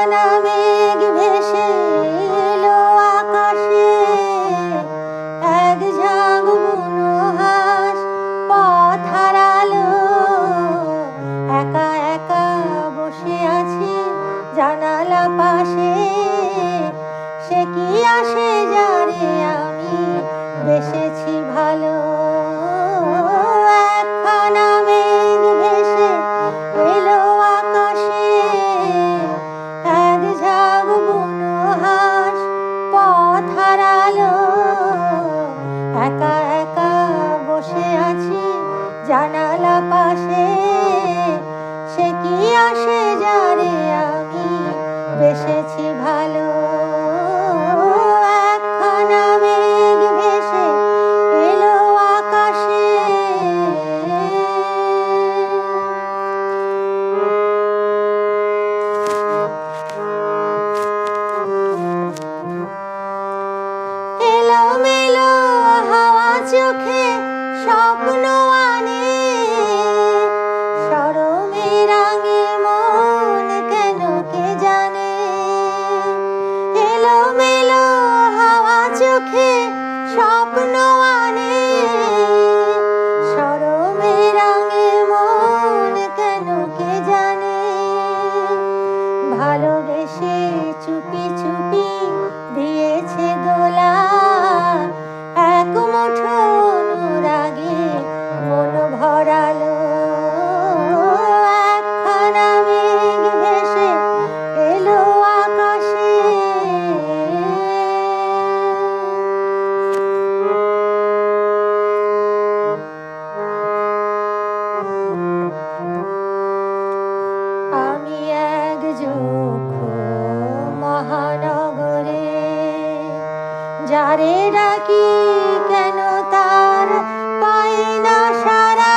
একখানা মেঘ ভেসে এলো আকাশে, এক ঝাঁক বুনো হাঁস পথ হারালো। একা একা বসে আছি জানালা পাশে, সে কি আসে যারে আমি বেসেছি ভালো। একখানা মেঘ ভেসে এলো আকাশে, এক ঝাঁক বুনো হাঁস পথ হারালো। একা একা বসে আছি জানালা পাশে, সে কি আসে যারে আমি বেসেছি ভালো। একখানা মেঘ ভেসে এলো আকাশে। এলোমেলো হাওয়া চোখে স্বপ্ন আনে, শরমে রাঙে মন কেন কে জানে। এলোমেলো হাওয়া চোখে স্বপ্ন আনে, শরমে রাঙে মন কেন কে জানে। ভালোবেসে চুপি চুপি দিয়েছে দোলা, এক মুঠো অনুরাগে মন ভরালো। একখানা মেঘ ভেসে এলো আকাশে। আমি এক যক্ষ মহানগরে, যারে ডাকি কেন তার পাই না সারা।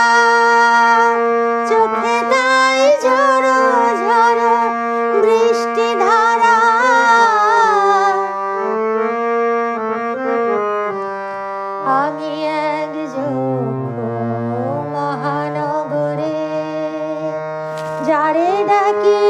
চোখে তাই ঝড়ো ঝড়ো বৃষ্টি ধারা। আমি এক যক্ষ মহানগরে, যারে ডাকি